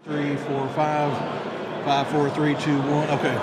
3, 4, 5, 5, 4, 3, 2, 1. Okay.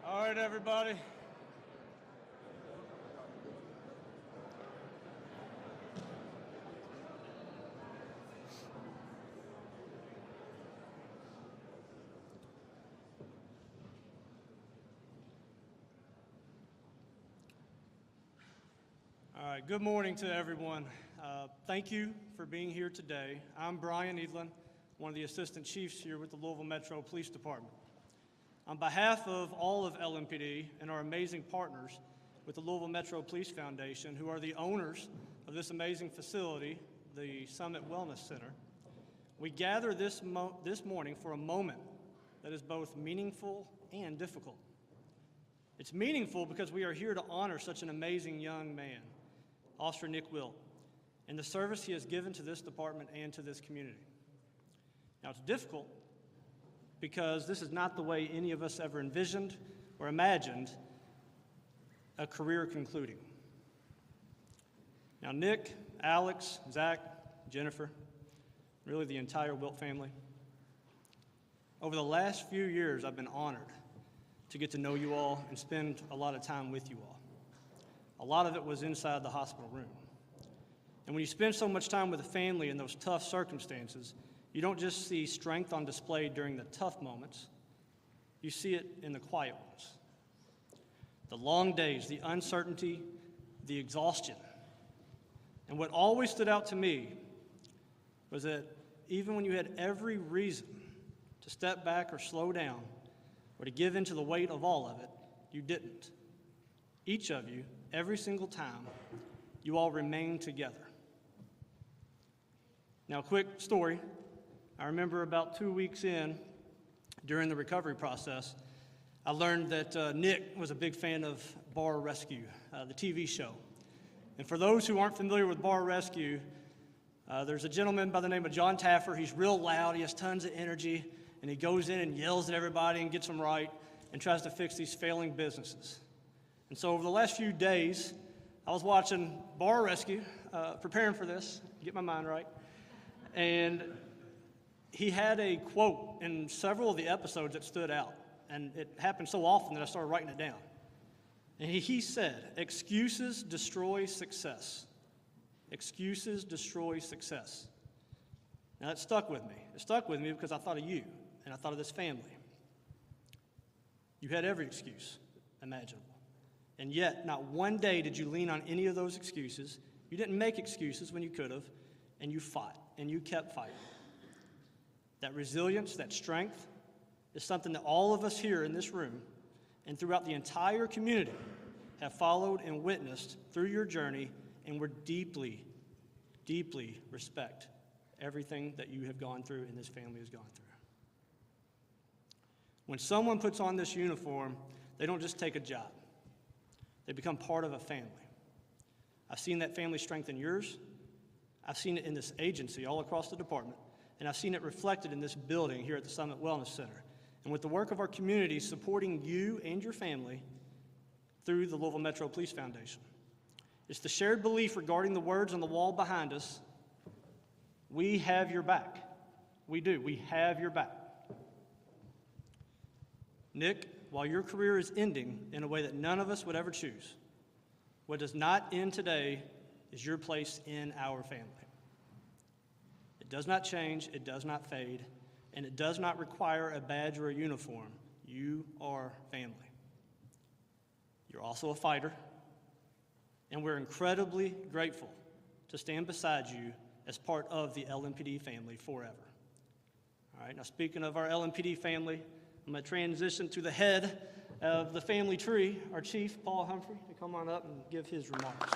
All right, everybody. All right, good morning to everyone. Thank you for being here today. I'm Brian Edlin, one of the assistant chiefs here with the Louisville Metro Police Department. On behalf of all of LMPD and our amazing partners with the Louisville Metro Police Foundation, who are the owners of this amazing facility, the Summit Wellness Center, we gather this morning for a moment that is both meaningful and difficult. It's meaningful because we are here to honor such an amazing young man, Officer Nick Wilt, and the service he has given to this department and to this community. Now, it's difficult because this is not the way any of us ever envisioned or imagined a career concluding. Now, Nick, Alex, Zach, Jennifer, really the entire Wilt family, over the last few years, I've been honored to get to know you all and spend a lot of time with you all. A lot of it was inside the hospital room. And when you spend so much time with a family in those tough circumstances, you don't just see strength on display during the tough moments, you see it in the quiet ones. The long days, the uncertainty, the exhaustion. And what always stood out to me was that even when you had every reason to step back or slow down or to give in to the weight of all of it, you didn't. Each of you, every single time, you all remained together. Now, quick story. I remember about 2 weeks in, during the recovery process, I learned that Nick was a big fan of Bar Rescue, the TV show. And for those who aren't familiar with Bar Rescue, there's a gentleman by the name of John Taffer. He's real loud, he has tons of energy, and he goes in and yells at everybody and gets them right and tries to fix these failing businesses. And so over the last few days, I was watching Bar Rescue, preparing for this, get my mind right, and he had a quote in several of the episodes that stood out, and it happened so often that I started writing it down. And he said, "Excuses destroy success. Excuses destroy success." Now that stuck with me. It stuck with me because I thought of you, and I thought of this family. You had every excuse imaginable. And yet, not one day did you lean on any of those excuses. You didn't make excuses when you could have, and you fought, and you kept fighting. That resilience, that strength, is something that all of us here in this room and throughout the entire community have followed and witnessed through your journey, and we're deeply, deeply respect everything that you have gone through and this family has gone through. When someone puts on this uniform, they don't just take a job. They become part of a family. I've seen that family strengthen yours. I've seen it in this agency all across the department, and I've seen it reflected in this building here at the Summit Wellness Center. And with the work of our community supporting you and your family through the Louisville Metro Police Foundation. It's the shared belief regarding the words on the wall behind us, we have your back. We do, we have your back. Nick, while your career is ending in a way that none of us would ever choose, what does not end today is your place in our family. It does not change, it does not fade, and it does not require a badge or a uniform. You are family. You're also a fighter, and we're incredibly grateful to stand beside you as part of the LMPD family forever. All right, now speaking of our LMPD family, I'm going to transition to the head of the family tree, our chief, Paul Humphrey, to come on up and give his remarks.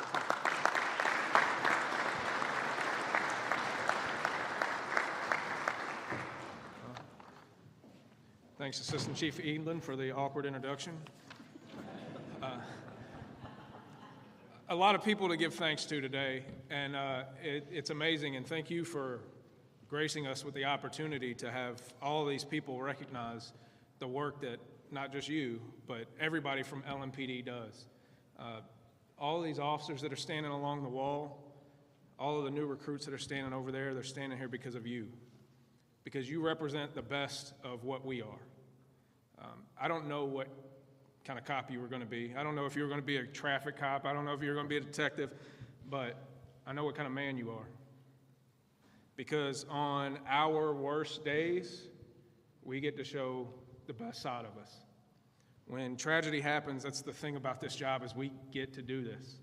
Thanks, Assistant Chief Edlin, for the awkward introduction. A lot of people to give thanks to today, and it's amazing, and thank you for gracing us with the opportunity to have all of these people recognize the work that not just you, but everybody from LMPD does. All of these officers that are standing along the wall, all of the new recruits that are standing over there, they're standing here because of you, because you represent the best of what we are. I don't know what kind of cop you were going to be. I don't know if you were going to be a traffic cop. I don't know if you were going to be a detective, but I know what kind of man you are. Because on our worst days, we get to show the best side of us. When tragedy happens, that's the thing about this job, is we get to do this.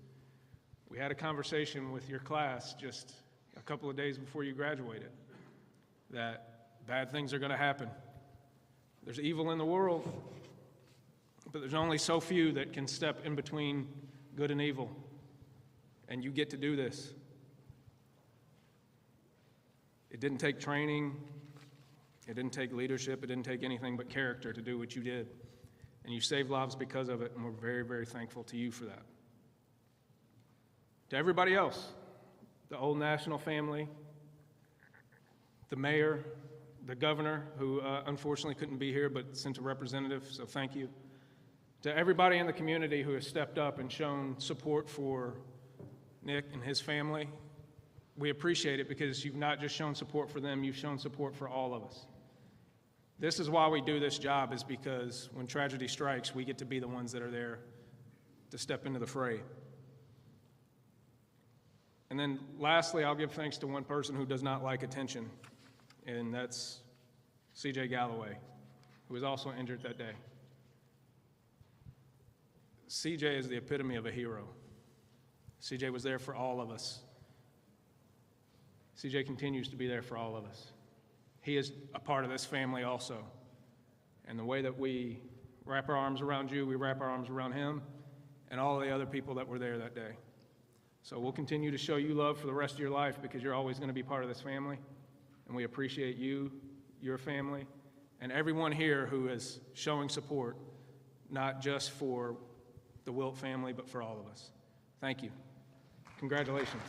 We had a conversation with your class just a couple of days before you graduated that bad things are going to happen. There's evil in the world, but there's only so few that can step in between good and evil, and you get to do this. It didn't take training, it didn't take leadership, it didn't take anything but character to do what you did, and you saved lives because of it, and we're very, very thankful to you for that. To everybody else, the Old National family, the mayor, the governor, who unfortunately couldn't be here but sent a representative, so thank you. To everybody in the community who has stepped up and shown support for Nick and his family, we appreciate it because you've not just shown support for them, you've shown support for all of us. This is why we do this job, is because when tragedy strikes, we get to be the ones that are there to step into the fray. And then lastly, I'll give thanks to one person who does not like attention, and that's C.J. Galloway, who was also injured that day. C.J. is the epitome of a hero. C.J. was there for all of us. C.J. continues to be there for all of us. He is a part of this family also. And the way that we wrap our arms around you, we wrap our arms around him and all the other people that were there that day. So we'll continue to show you love for the rest of your life because you're always going to be part of this family. And we appreciate you, your family, and everyone here who is showing support, not just for the Wilt family, but for all of us. Thank you. Congratulations.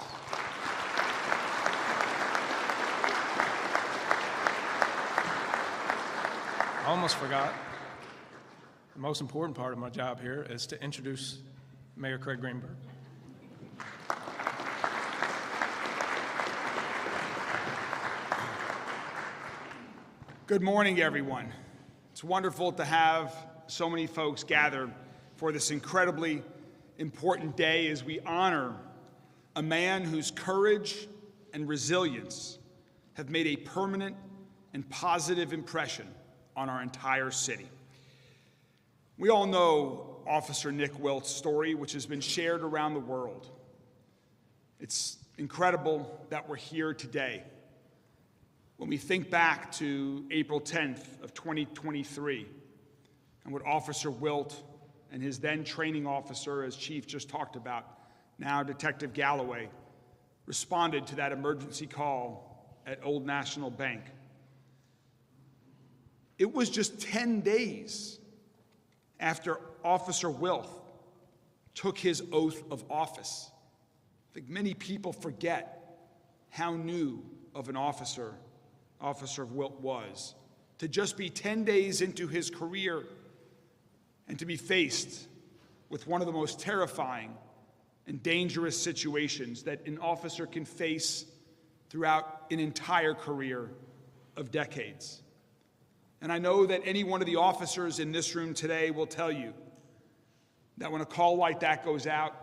I almost forgot. The most important part of my job here is to introduce Mayor Craig Greenberg. Good morning, everyone. It's wonderful to have so many folks gather for this incredibly important day as we honor a man whose courage and resilience have made a permanent and positive impression on our entire city. We all know Officer Nick Wilt's story, which has been shared around the world. It's incredible that we're here today. When we think back to April 10th of 2023 and what Officer Wilt and his then training officer, as Chief just talked about, now Detective Galloway, responded to that emergency call at Old National Bank. It was just 10 days after Officer Wilt took his oath of office. I think many people forget how new of an Officer Wilt was, to just be 10 days into his career and to be faced with one of the most terrifying and dangerous situations that an officer can face throughout an entire career of decades. And I know that any one of the officers in this room today will tell you that when a call like that goes out,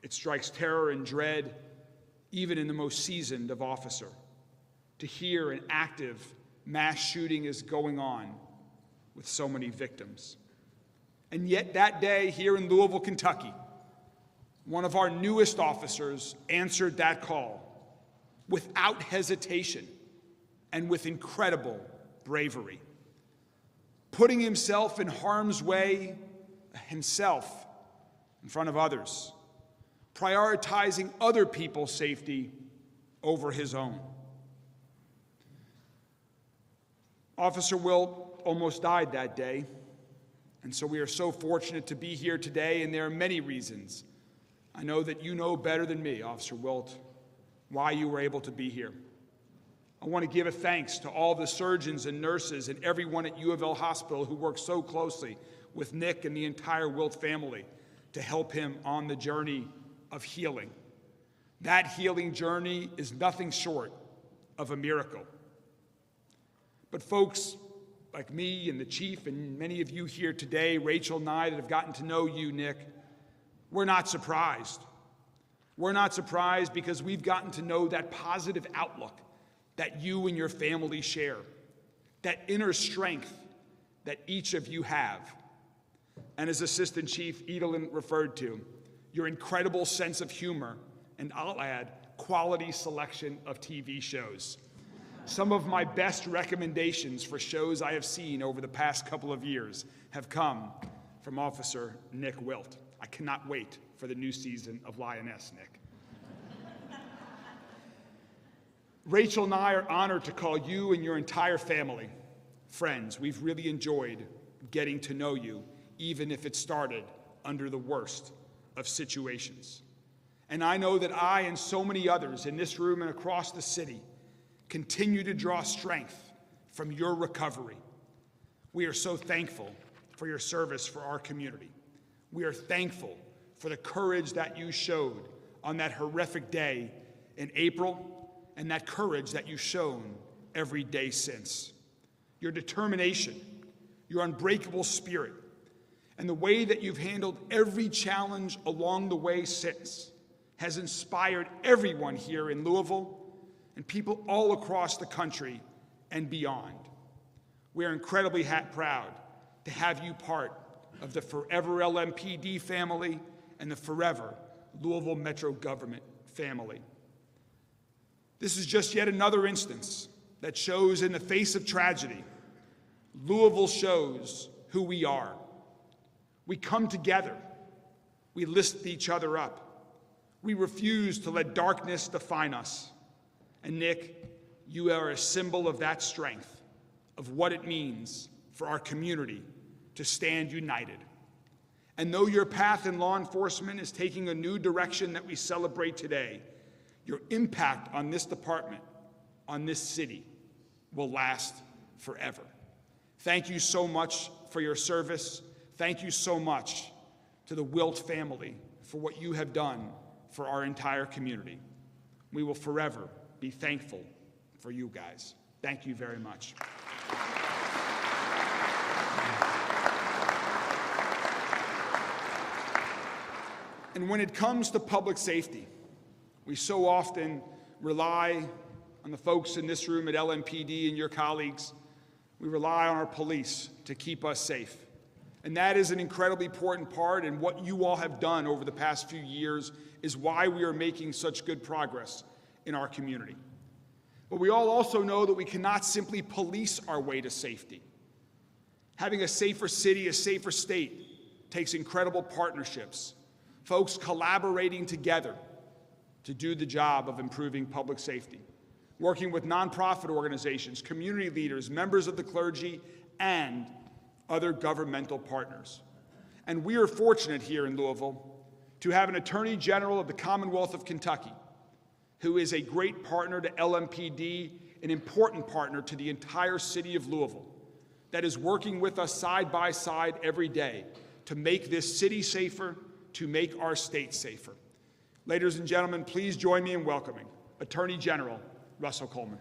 it strikes terror and dread, even in the most seasoned of officer. To hear an active mass shooting is going on with so many victims. And yet that day here in Louisville, Kentucky, one of our newest officers answered that call without hesitation and with incredible bravery, putting himself in harm's way himself in front of others, prioritizing other people's safety over his own. Officer Wilt almost died that day, and so we are so fortunate to be here today, and there are many reasons. I know that you know better than me, Officer Wilt, why you were able to be here. I want to give a thanks to all the surgeons and nurses and everyone at U of L Hospital who worked so closely with Nick and the entire Wilt family to help him on the journey of healing. That healing journey is nothing short of a miracle. But folks, like me and the chief and many of you here today, Rachel and I that have gotten to know you, Nick, we're not surprised. We're not surprised because we've gotten to know that positive outlook that you and your family share, that inner strength that each of you have. And as Assistant Chief Edelin referred to, your incredible sense of humor, and I'll add, quality selection of TV shows. Some of my best recommendations for shows I have seen over the past couple of years have come from Officer Nick Wilt. I cannot wait for the new season of Lioness, Nick. Rachel and I are honored to call you and your entire family friends. We've really enjoyed getting to know you, even if it started under the worst of situations. And I know that I and so many others in this room and across the city continue to draw strength from your recovery. We are so thankful for your service for our community. We are thankful for the courage that you showed on that horrific day in April, and that courage that you've shown every day since. Your determination, your unbreakable spirit, and the way that you've handled every challenge along the way since has inspired everyone here in Louisville and people all across the country and beyond. We are incredibly proud to have you part of the Forever LMPD family and the Forever Louisville Metro Government family. This is just yet another instance that shows in the face of tragedy, Louisville shows who we are. We come together. We lift each other up. We refuse to let darkness define us. And Nick, you are a symbol of that strength, of what it means for our community to stand united. And though your path in law enforcement is taking a new direction that we celebrate today, your impact on this department, on this city, will last forever. Thank you so much for your service. Thank you so much to the Wilt family for what you have done for our entire community. We will forever be thankful for you guys. Thank you very much. And when it comes to public safety, we so often rely on the folks in this room at LMPD and your colleagues. We rely on our police to keep us safe. And that is an incredibly important part, and what you all have done over the past few years is why we are making such good progress in our community. But we all also know that we cannot simply police our way to safety. Having a safer city, a safer state, takes incredible partnerships, folks collaborating together to do the job of improving public safety, working with nonprofit organizations, community leaders, members of the clergy, and other governmental partners. And we are fortunate here in Louisville to have an Attorney General of the Commonwealth of Kentucky, who is a great partner to LMPD, an important partner to the entire city of Louisville, that is working with us side by side every day to make this city safer, to make our state safer. Ladies and gentlemen, please join me in welcoming Attorney General Russell Coleman.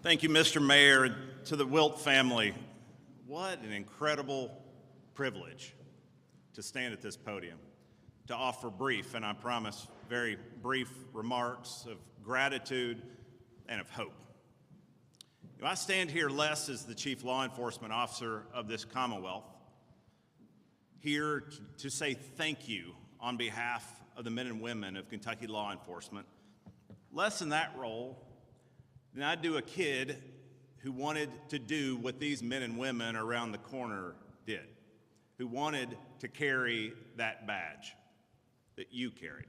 Thank you, Mr. Mayor. To the Wilt family, what an incredible privilege to stand at this podium, to offer brief, and I promise very brief remarks of gratitude and of hope. I stand here less as the Chief Law Enforcement Officer of this Commonwealth, here to say thank you on behalf of the men and women of Kentucky law enforcement, less in that role than I do a kid who wanted to do what these men and women around the corner did, who wanted to carry that badge that you carried.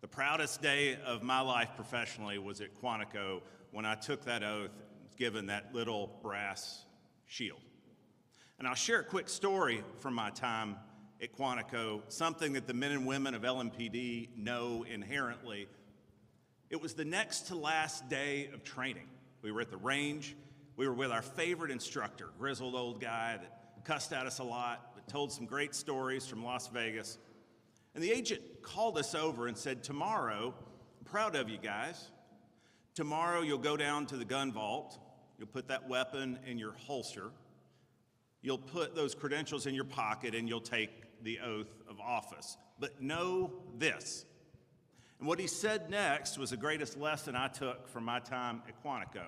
The proudest day of my life professionally was at Quantico when I took that oath, given that little brass shield. And I'll share a quick story from my time at Quantico, something that the men and women of LMPD know inherently. It was the next to last day of training. We were at the range. We were with our favorite instructor, grizzled old guy that cussed at us a lot, but told some great stories from Las Vegas. And the agent called us over and said, tomorrow, I'm proud of you guys. Tomorrow you'll go down to the gun vault. You'll put that weapon in your holster. You'll put those credentials in your pocket and you'll take the oath of office. But know this. And what he said next was the greatest lesson I took from my time at Quantico.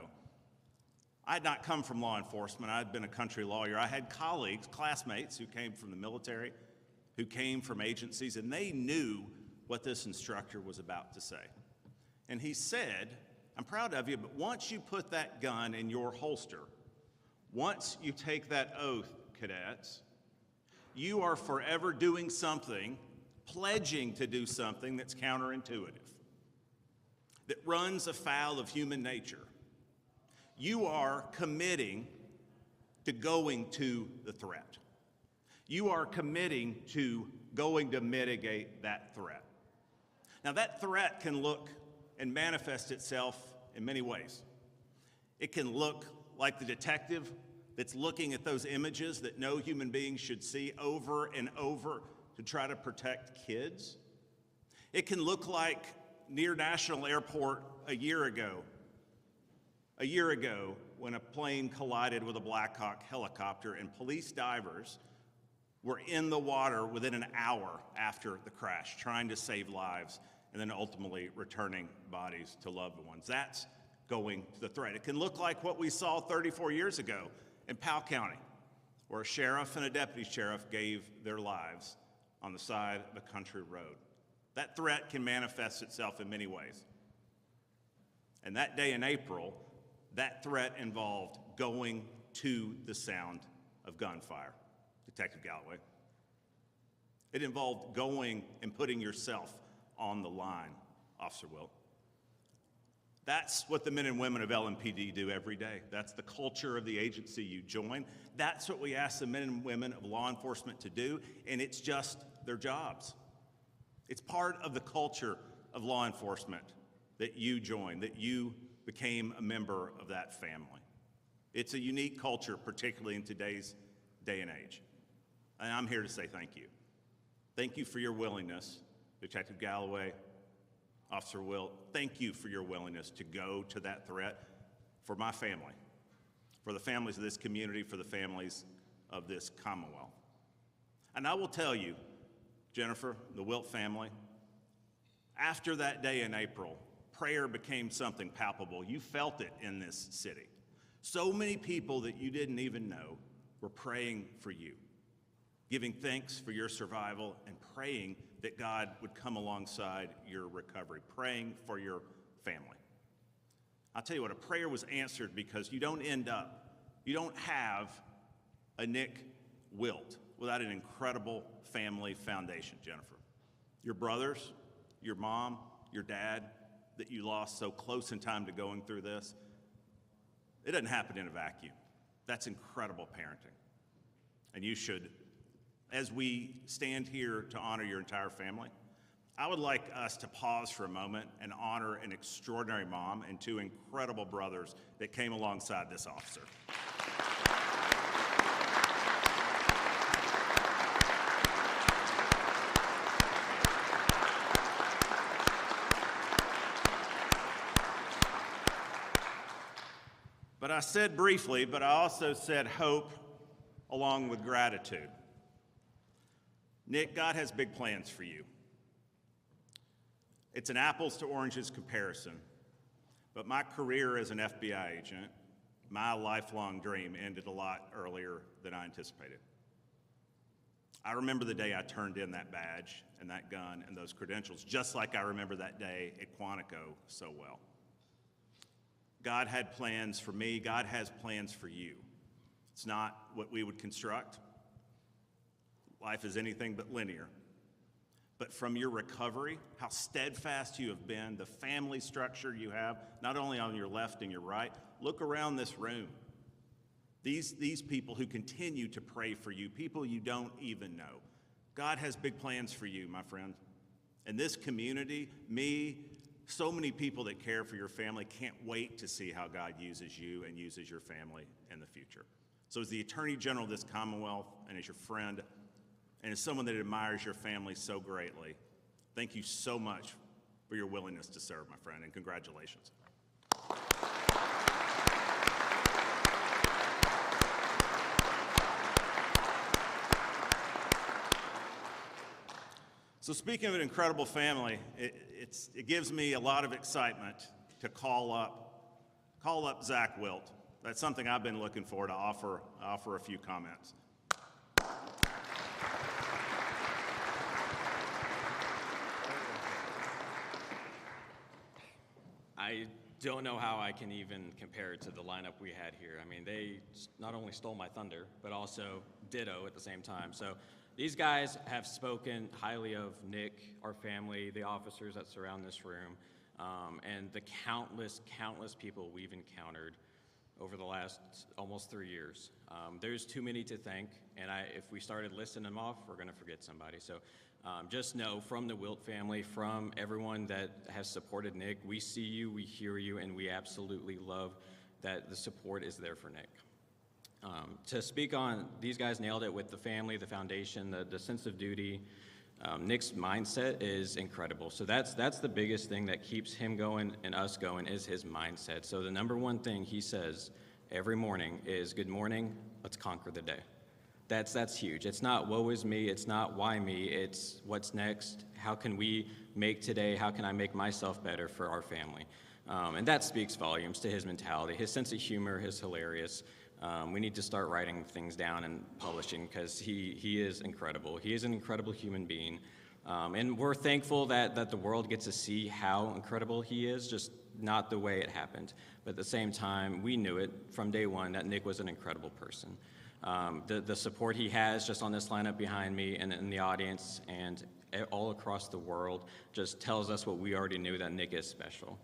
I had not come from law enforcement. I had been a country lawyer. I had colleagues, classmates who came from the military, who came from agencies, and they knew what this instructor was about to say. And he said, I'm proud of you, but once you put that gun in your holster, once you take that oath, cadets, you are forever doing something, pledging to do something that's counterintuitive, that runs afoul of human nature. You are committing to going to the threat. You are committing to going to mitigate that threat. Now, that threat can look and manifest itself in many ways. It can look like the detective that's looking at those images that no human being should see over and over to try to protect kids. It can look like near National Airport a year ago when a plane collided with a Black Hawk helicopter and police divers were in the water within an hour after the crash, trying to save lives and then ultimately returning bodies to loved ones. That's going to the threat. It can look like what we saw 34 years ago in Powell County, where a sheriff and a deputy sheriff gave their lives on the side of a country road. That threat can manifest itself in many ways. And that day in April, that threat involved going to the sound of gunfire, Detective Galloway. It involved going and putting yourself on the line, Officer Wilt. That's what the men and women of LMPD do every day. That's the culture of the agency you join. That's what we ask the men and women of law enforcement to do, and it's just their jobs. It's part of the culture of law enforcement that you joined, that you became a member of that family. It's a unique culture, particularly in today's day and age. And I'm here to say thank you. Thank you for your willingness, Detective Galloway, Officer Wilt. Thank you for your willingness to go to that threat for my family, for the families of this community, for the families of this Commonwealth. And I will tell you, Jennifer, the Wilt family, after that day in April, prayer became something palpable. You felt it in this city. So many people that you didn't even know were praying for you, giving thanks for your survival and praying that God would come alongside your recovery, praying for your family. I'll tell you what, a prayer was answered because you don't have a Nick Wilt without an incredible family foundation, Jennifer. Your brothers, your mom, your dad that you lost so close in time to going through this, it doesn't happen in a vacuum. That's incredible parenting. And you should, as we stand here to honor your entire family, I would like us to pause for a moment and honor an extraordinary mom and two incredible brothers that came alongside this officer. But I said briefly, but I also said hope along with gratitude. Nick, God has big plans for you. It's an apples to oranges comparison, but my career as an FBI agent, my lifelong dream, ended a lot earlier than I anticipated. I remember the day I turned in that badge and that gun and those credentials, just like I remember that day at Quantico so well. God had plans for me. God has plans for you. It's not what we would construct. Life is anything but linear. But from your recovery, how steadfast you have been, the family structure you have, not only on your left and your right, look around this room. These people who continue to pray for you, people you don't even know. God has big plans for you, my friend. And this community, me, so many people that care for your family can't wait to see how God uses you and uses your family in the future. So as the Attorney General of this Commonwealth and as your friend and as someone that admires your family so greatly, thank you so much for your willingness to serve, my friend, and congratulations. So speaking of an incredible family, it gives me a lot of excitement to call up Zach Wilt. That's something I've been looking for, to offer a few comments. I don't know how I can even compare it to the lineup we had here. I mean, they not only stole my thunder, but also ditto at the same time. So these guys have spoken highly of Nick, our family, the officers that surround this room, and the countless people we've encountered over the last almost 3 years. There's too many to thank, and if we started listing them off, we're going to forget somebody. So just know, from the Wilt family, from everyone that has supported Nick, we see you, we hear you, and we absolutely love that the support is there for Nick. To speak on, these guys nailed it with the family, the foundation, the sense of duty. Nick's mindset is incredible. So that's the biggest thing that keeps him going and us going, is his mindset. So the number one thing he says every morning is, "Good morning, let's conquer the day." That's huge. It's not woe is me, it's not why me, it's what's next, how can we make today, how can I make myself better for our family? And that speaks volumes to his mentality. His sense of humor is hilarious. We need to start writing things down and publishing, because he is incredible. He is an incredible human being. And we're thankful that the world gets to see how incredible he is, just not the way it happened. But at the same time, we knew it from day one that Nick was an incredible person. The support he has just on this lineup behind me and in the audience and all across the world just tells us what we already knew, that Nick is special.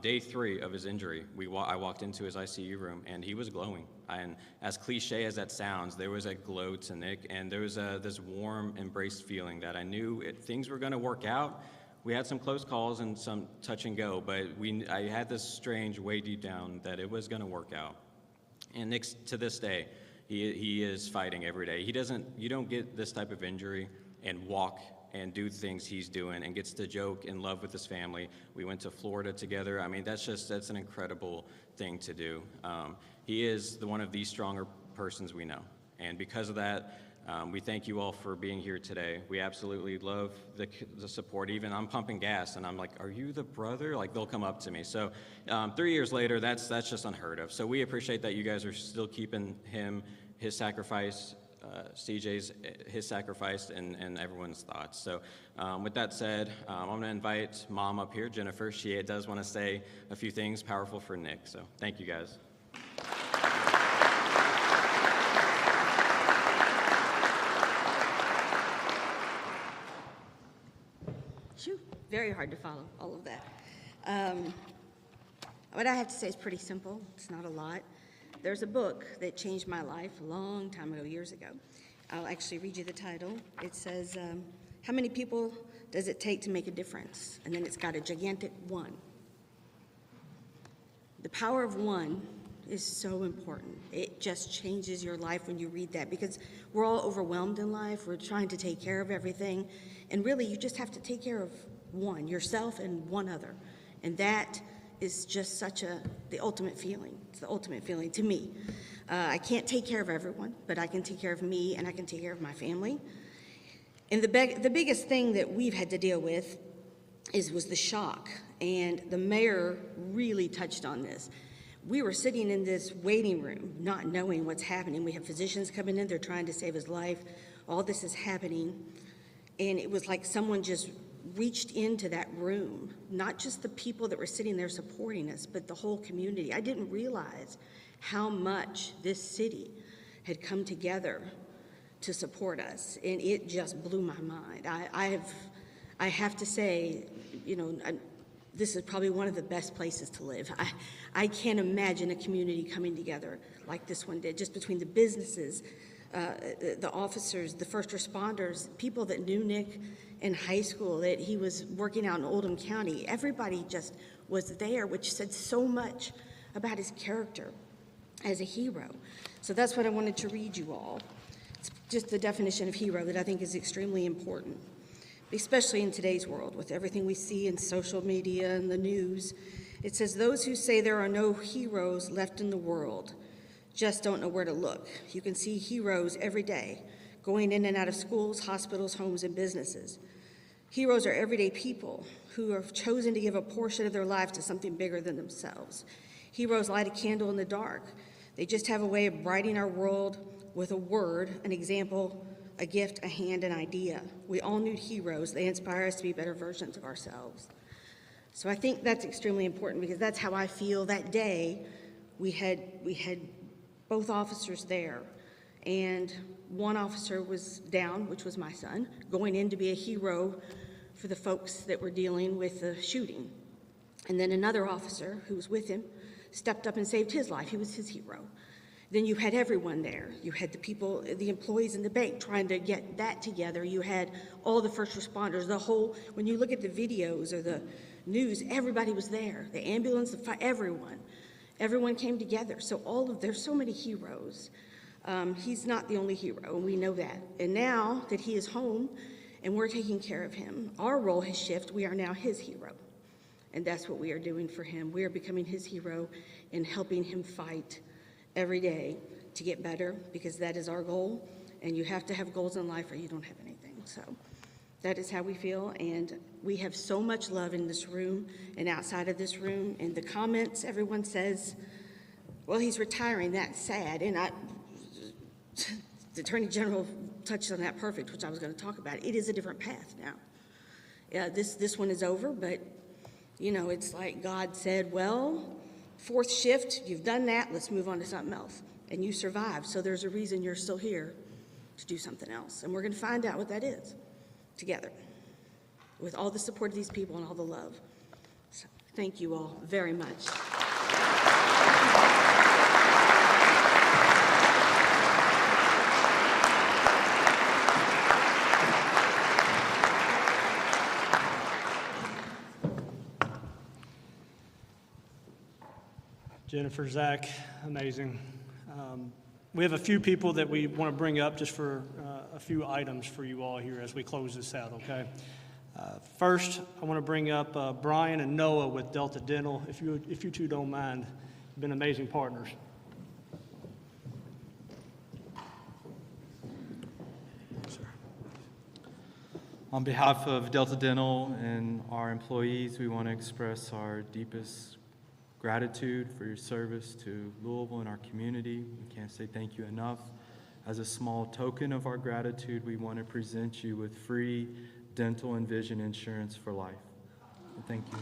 Day 3 of his injury, I walked into his ICU room, and he was glowing. And as cliche as that sounds, there was a glow to Nick, and there was this warm, embraced feeling that I knew things were going to work out. We had some close calls and some touch and go, but I had this strange way deep down that it was going to work out. And Nick, to this day, he is fighting every day. You don't get this type of injury and walk and do things he's doing, and gets to joke and love with his family. We went to Florida together. I mean, that's an incredible thing to do. He is one of the stronger persons we know. And because of that, we thank you all for being here today. We absolutely love the support. Even I'm pumping gas, and I'm like, "Are you the brother?" Like, they'll come up to me. So 3 years later, that's just unheard of. So we appreciate that you guys are still keeping his sacrifice, his sacrifice and everyone's thoughts. So with that said, I'm going to invite Mom up here, Jennifer. She does want to say a few things powerful for Nick. So thank you, guys. Shoo, very hard to follow all of that. What I have to say is pretty simple. It's not a lot. There's a book that changed my life a long time ago, years ago. I'll actually read you the title. It says, "How many people does it take to make a difference?" And then it's got a gigantic 1. The power of 1 is so important. It just changes your life when you read that, because we're all overwhelmed in life. We're trying to take care of everything. And really, you just have to take care of one, yourself and one other. And that is just the ultimate feeling. It's the ultimate feeling to me. I can't take care of everyone, but I can take care of me, and I can take care of my family. And the biggest thing that we've had to deal with was the shock, and the mayor really touched on this. We were sitting in this waiting room, not knowing what's happening. We have physicians coming in, they're trying to save his life. All this is happening, and it was like someone just reached into that room, not just the people that were sitting there supporting us, but the whole community. I didn't realize how much this city had come together to support us, and it just blew my mind. I have to say, this is probably one of the best places to live. I can't imagine a community coming together like this one did, just between the businesses, the officers, the first responders, people that knew Nick in high school, that he was working out in Oldham County. Everybody just was there, which said so much about his character as a hero. So that's what I wanted to read you all. It's just the definition of hero that I think is extremely important, especially in today's world with everything we see in social media and the news. It says, those who say there are no heroes left in the world just don't know where to look. You can see heroes every day, going in and out of schools, hospitals, homes, and businesses. Heroes are everyday people who have chosen to give a portion of their life to something bigger than themselves. Heroes light a candle in the dark. They just have a way of brightening our world with a word, an example, a gift, a hand, an idea. We all need heroes. They inspire us to be better versions of ourselves. So I think that's extremely important because that's how I feel that day. We had both officers there, and one officer was down, which was my son, going in to be a hero for the folks that were dealing with the shooting. And then another officer who was with him stepped up and saved his life. He was his hero. Then you had everyone there. You had the people, the employees in the bank trying to get that together. You had all the first responders, when you look at the videos or the news, everybody was there. The ambulance, the fire, everyone came together. So there's so many heroes. He's not the only hero, and we know that. And now that he is home and we're taking care of him, our role has shifted. We are now his hero. And that's what we are doing for him. We are becoming his hero and helping him fight every day to get better, because that is our goal. And you have to have goals in life or you don't have anything. So that is how we feel. And we have so much love in this room and outside of this room. And the comments, everyone says, well, he's retiring. That's sad. And the Attorney General touched on that perfect, which I was going to talk about. It is a different path now. Yeah, this one is over, but it's like God said, well, fourth shift, you've done that, let's move on to something else. And you survived, so there's a reason you're still here to do something else. And we're going to find out what that is together with all the support of these people and all the love. So thank you all very much. Jennifer, Zach, amazing. We have a few people that we want to bring up just for a few items for you all here as we close this out, okay? First, I want to bring up Brian and Noah with Delta Dental. If you two don't mind, you've been amazing partners. On behalf of Delta Dental and our employees, we want to express our deepest gratitude for your service to Louisville and our community. We can't say thank you enough. As a small token of our gratitude, we want to present you with free dental and vision insurance for life. Thank you.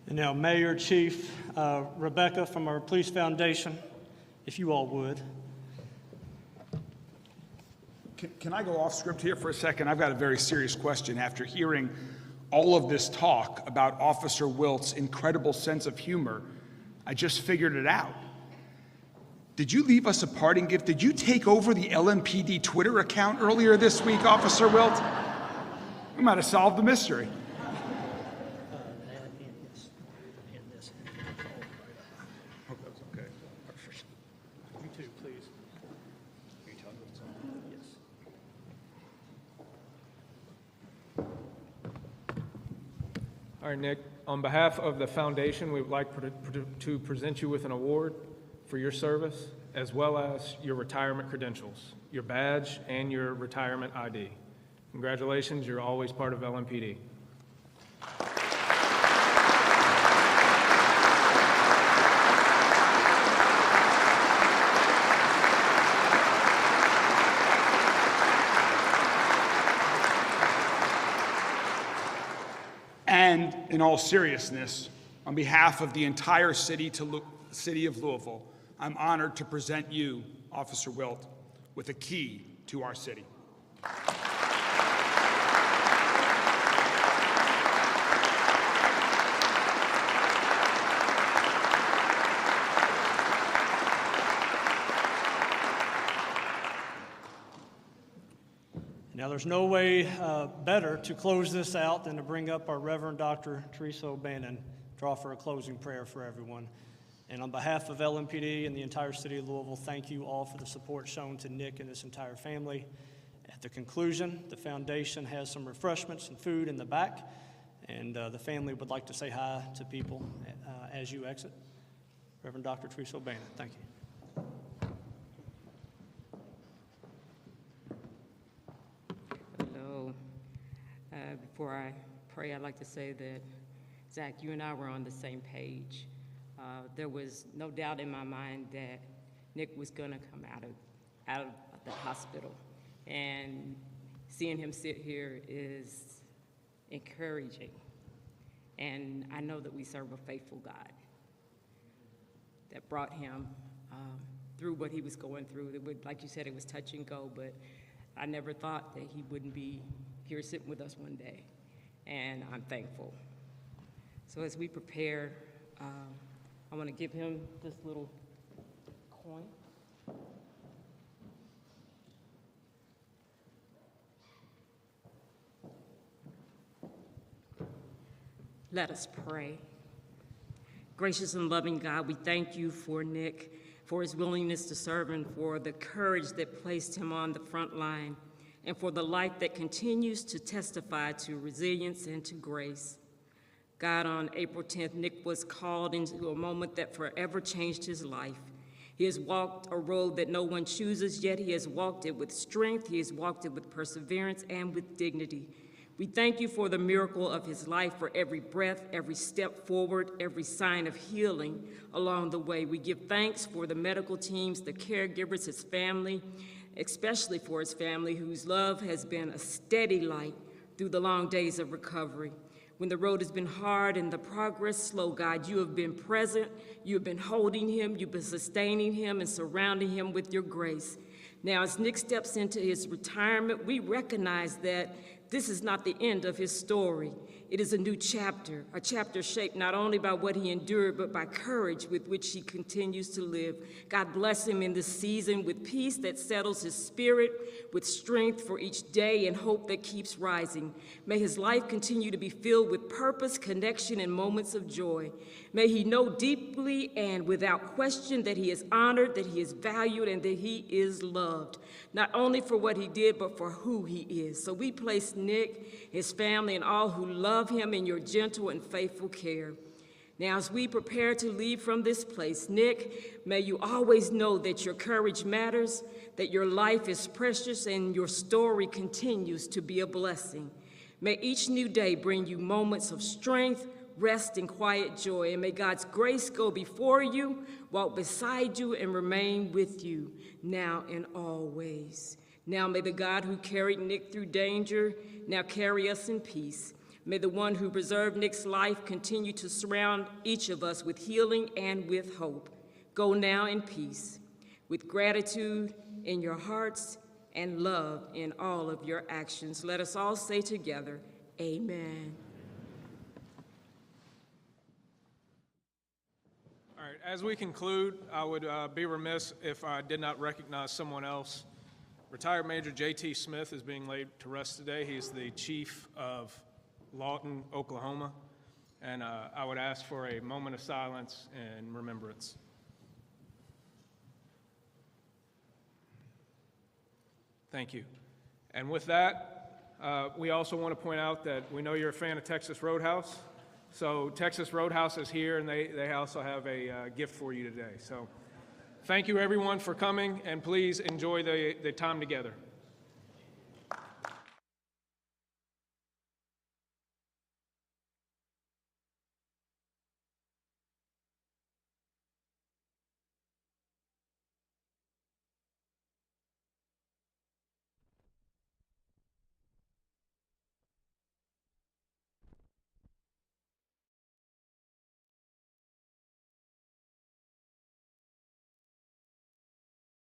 And now, Mayor, Chief, Rebecca from our Police Foundation, if you all would. Can I go off script here for a second? I've got a very serious question. After hearing all of this talk about Officer Wilt's incredible sense of humor, I just figured it out. Did you leave us a parting gift? Did you take over the LMPD Twitter account earlier this week, Officer Wilt? We might have solved the mystery. All right, Nick, on behalf of the foundation, we would like to present you with an award for your service, as well as your retirement credentials, your badge, and your retirement ID. Congratulations, you're always part of LMPD. And in all seriousness, on behalf of the entire city of Louisville, I'm honored to present you, Officer Wilt, with a key to our city. there's no way better to close this out than to bring up our Reverend Dr. Teresa O'Bannon to offer a closing prayer for everyone. And on behalf of LMPD and the entire city of Louisville, thank you all for the support shown to Nick and his entire family. At the conclusion, the foundation has some refreshments and food in the back, and the family would like to say hi to people as you exit. Reverend Dr. Teresa O'Bannon, thank you. Hello. Before I pray, I'd like to say that, Zach, you and I were on the same page. There was no doubt in my mind that Nick was going to come out of the hospital. And seeing him sit here is encouraging. And I know that we serve a faithful God that brought him through what he was going through. Like you said, it was touch and go, but I never thought that he wouldn't be here sitting with us one day. And I'm thankful. So as we prepare, I want to give him this little coin. Let us pray. Gracious and loving God, we thank you for Nick, for his willingness to serve, and for the courage that placed him on the front line, and for the life that continues to testify to resilience and to grace. God, on April 10th, Nick was called into a moment that forever changed his life. He has walked a road that no one chooses, yet he has walked it with strength, he has walked it with perseverance and with dignity. We thank you for the miracle of his life, for every breath, every step forward, every sign of healing along the way. We give thanks for the medical teams, the caregivers, his family, especially for his family, whose love has been a steady light through the long days of recovery. When the road has been hard and the progress slow, God, you have been present, you have been holding him, you've been sustaining him and surrounding him with your grace. Now, as Nick steps into his retirement, we recognize that this is not the end of his story. It is a new chapter, a chapter shaped not only by what he endured, but by courage with which he continues to live. God bless him in this season with peace that settles his spirit, with strength for each day and hope that keeps rising. May his life continue to be filled with purpose, connection, and moments of joy. May he know deeply and without question that he is honored, that he is valued, and that he is loved, not only for what he did, but for who he is. So we place Nick, his family, and all who love him in your gentle and faithful care. Now, as we prepare to leave from this place, Nick, may you always know that your courage matters, that your life is precious, and your story continues to be a blessing. May each new day bring you moments of strength, rest, and quiet joy, and may God's grace go before you, walk beside you, and remain with you, now and always. Now may the God who carried Nick through danger now carry us in peace. May the one who preserved Nick's life continue to surround each of us with healing and with hope. Go now in peace, with gratitude in your hearts and love in all of your actions. Let us all say together, amen. All right, as we conclude, I would be remiss if I did not recognize someone else. Retired Major J.T. Smith is being laid to rest today. He's the chief of Lawton, Oklahoma, and I would ask for a moment of silence and remembrance. Thank you. And with that, we also want to point out that we know you're a fan of Texas Roadhouse. So Texas Roadhouse is here, and they also have a gift for you today. So thank you, everyone, for coming, and please enjoy the time together.